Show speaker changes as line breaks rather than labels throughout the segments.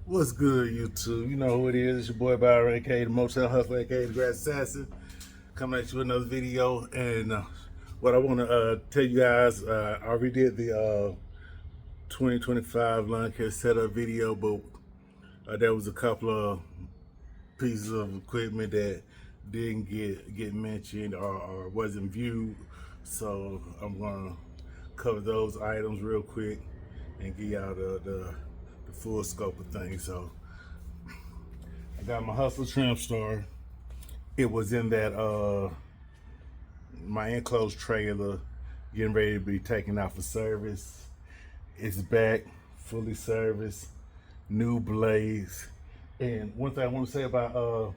What's good, YouTube? You know who it is. It's your boy Byron, aka the Mow-Town Hustler, aka the Grass Assassin. Coming at you with another video. And what I want to tell you guys, I already did the 2025 lawn care setup video, but there was a couple of pieces of equipment that didn't get mentioned or wasn't viewed. So I'm going to cover those items real quick and give y'all the full scope of things. So I got my Hustler trim star. It was in that my enclosed trailer, getting ready to be taken out for service. It's back, fully serviced, new blades. And one thing I want to say about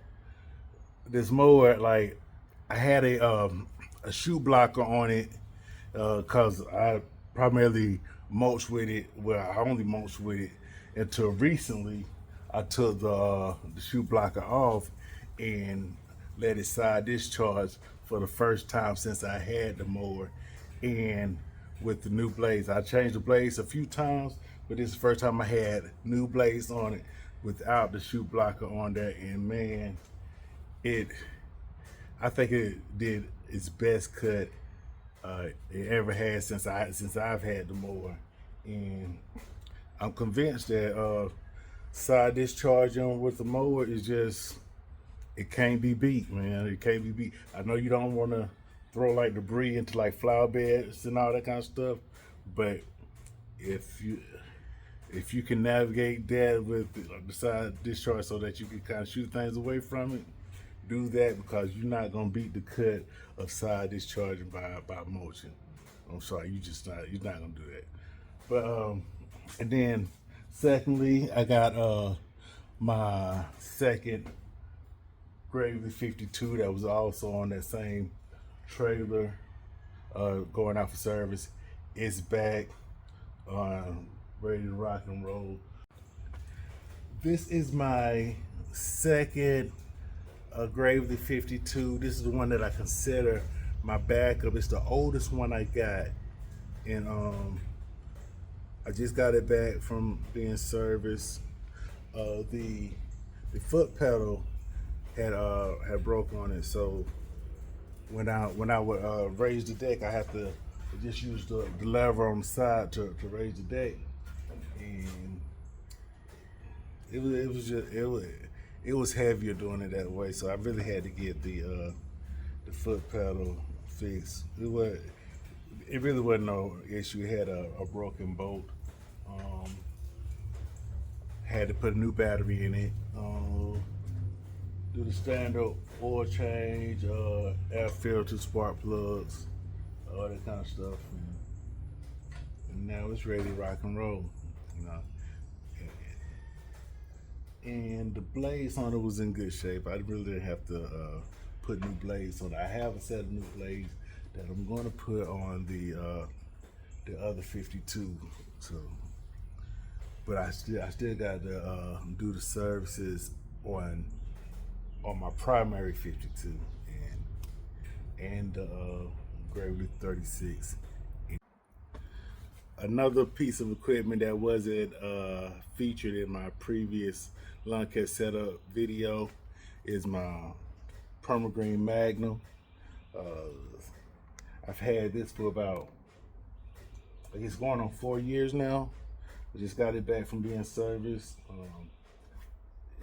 this mower, like I had a shoe blocker on it because I primarily mulch with it. Well, I only mulch with it until recently. I took the shoe blocker off and let it side discharge for the first time since I had the mower. And with the new blades, I changed the blades a few times, but this is the first time I had new blades on it without the shoe blocker on there. And man, I think it did its best cut it ever had since I've had the mower. And I'm convinced that side discharging with the mower is just, it can't be beat, man. It can't be beat. I know you don't want to throw like debris into like flower beds and all that kind of stuff, but if you can navigate that with the side discharge so that you can kind of shoot things away from it, do that, because you're not gonna beat the cut of side discharging by mulching. I'm sorry, you're not gonna do that. But and then secondly, I got my second Gravely 52 that was also on that same trailer going out for service. It's back, ready to rock and roll. This is my second Gravely 52. This is the one that I consider my backup. It's the oldest one I got, and I just got it back from being serviced. The foot pedal had broke on it, so when I would raise the deck, I have to just use the lever on the side to raise the deck, and it was heavier doing it that way. So I really had to get the foot pedal fixed. It really wasn't no issue. It had a broken bolt. Had to put a new battery in it. Do the standard oil change, air filter, spark plugs, all that kind of stuff. And now it's ready to rock and roll, you know. And the blades on it was in good shape. I really didn't have to put new blades on it. I have a set of new blades that I'm going to put on the other 52. So, but I still got to do the services on my primary 52 and the Gravely 36. Another piece of equipment that wasn't featured in my previous lawn care setup video is my PermaGreen Magnum. I've had this for about, I guess, going on 4 years now. I just got it back from being serviced.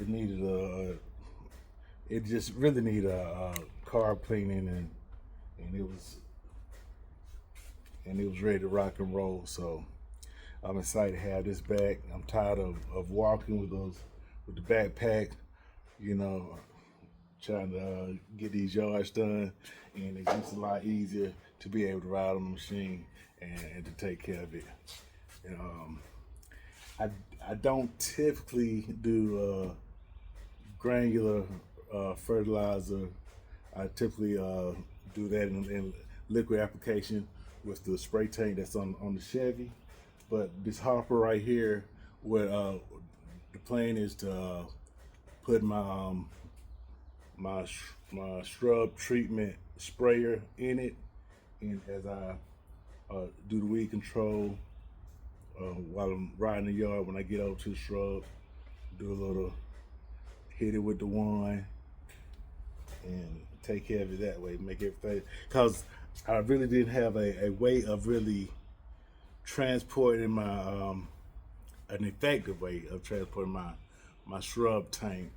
It needed it just really needed a carb cleaning, and it was ready to rock and roll. So I'm excited to have this back. I'm tired of walking with the backpack, you know, trying to get these yards done, and it's just a lot easier to be able to ride on the machine and to take care of it. I don't typically do granular fertilizer. I typically do that in liquid application with the spray tank that's on the Chevy. But this hopper right here, what the plan is to put my my shrub treatment sprayer in it, and as I do the weed control while I'm riding the yard, when I get over to the shrub, do a little, hit it with the wand, and take care of it that way. Make everything, because I really didn't have a way of really transporting my an effective way of transporting my shrub tank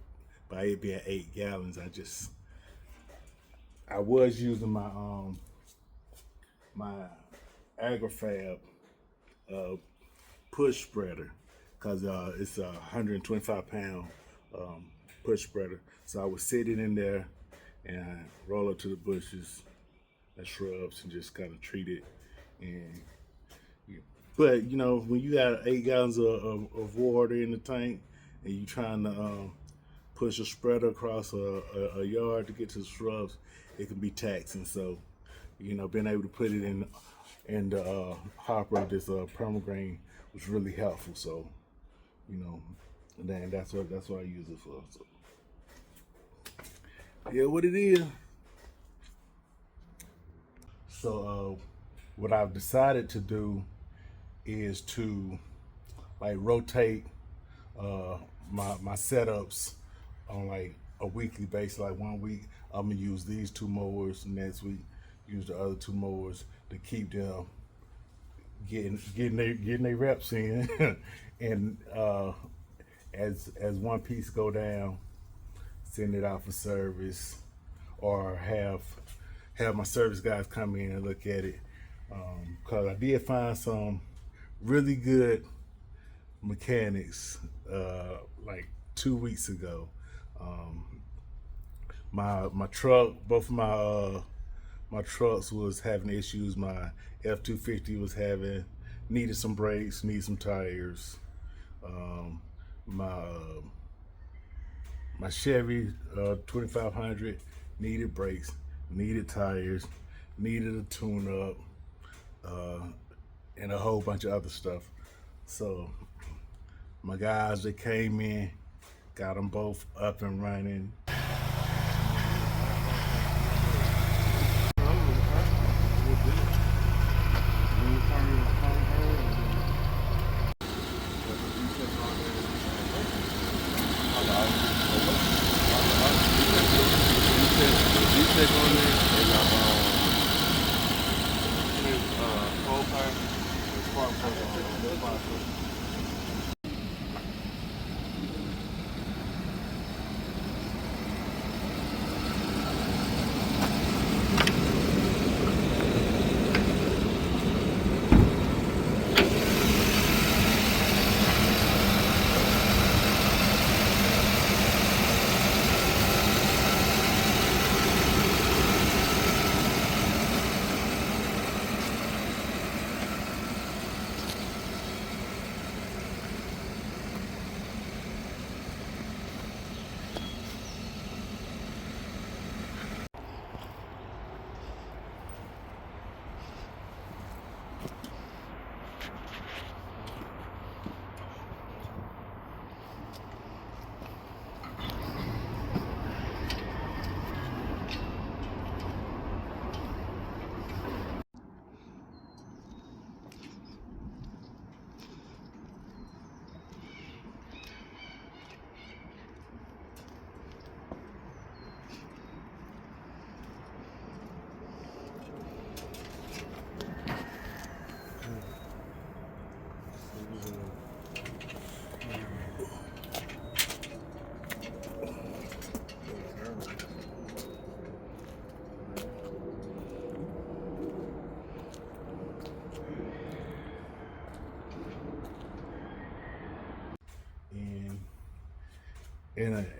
by it being 8 gallons. I was using my agrifab uh, push spreader, because it's a 125 pound push spreader. So I was sitting in there and I roll up to the bushes and shrubs and just kind of treat it. And but you know, when you got 8 gallons of water in the tank and you trying to push a spreader across a yard to get to the shrubs, it can be taxing. So, you know, being able to put it in the hopper of this PermaGreen was really helpful. So, you know, and then that's what I use it for. So, yeah, what it is. So, what I've decided to do is to like rotate my setups on like a weekly basis. Like one week I'm gonna use these 2 mowers, next week use the other 2 mowers to keep them getting their reps in. And as one piece go down, send it out for service, or have my service guys come in and look at it. Because I did find some really good mechanics like 2 weeks ago. My truck, both of my trucks was having issues. My F-250 was needed some brakes, needed some tires. My Chevy 2500 needed brakes, needed tires, needed a tune-up, and a whole bunch of other stuff. So my guys that came in, got them both up and running.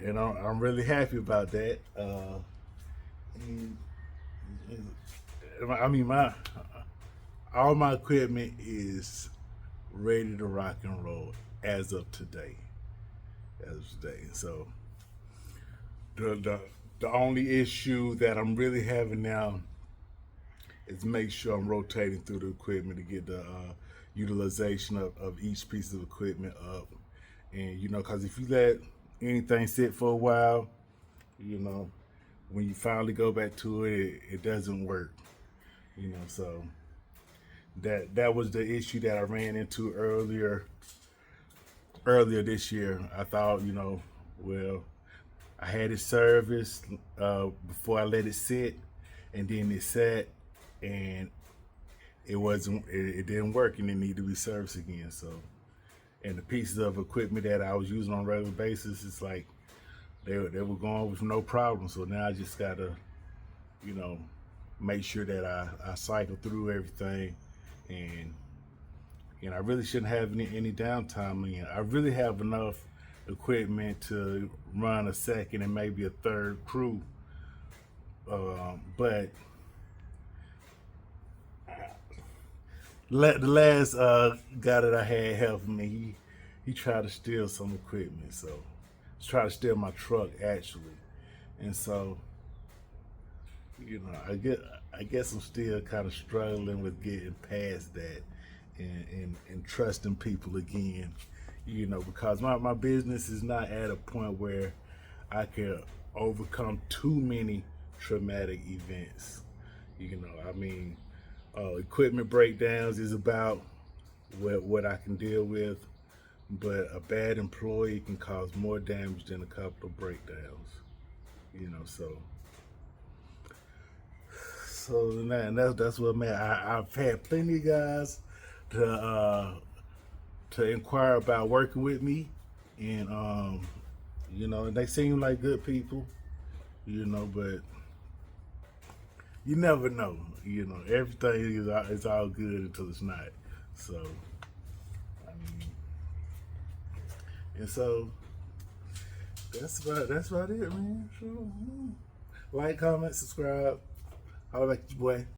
And I'm really happy about that. And, I mean, all my equipment is ready to rock and roll as of today. So the only issue that I'm really having now is make sure I'm rotating through the equipment to get the utilization of each piece of equipment up. And you know, because if you let anything sit for a while, you know, when you finally go back to it, it doesn't work. You know, so that was the issue that I ran into earlier earlier this year. I thought, you know, well, I had it serviced before I let it sit, and then it sat, and it didn't work, and it needed to be serviced again. So, and the pieces of equipment that I was using on a regular basis, it's like they were going with no problem. So now I just gotta, you know, make sure that I cycle through everything, and I really shouldn't have any downtime. I mean, I really have enough equipment to run a second and maybe a third crew, but the last guy that I had helping me, he tried to steal some equipment. So he's trying to steal my truck actually, and so, you know, I guess I'm still kind of struggling with getting past that, and trusting people again, you know, because my business is not at a point where I can overcome too many traumatic events. You know, I mean, equipment breakdowns is about what I can deal with, but a bad employee can cause more damage than a couple of breakdowns. You know, so that's what, man. I've had plenty of guys to inquire about working with me, and you know, and they seem like good people, you know, but you never know. You know, everything is all good until it's not. So, I mean, and so that's about it, man. Sure. Like, comment, subscribe. Holla back at your boy.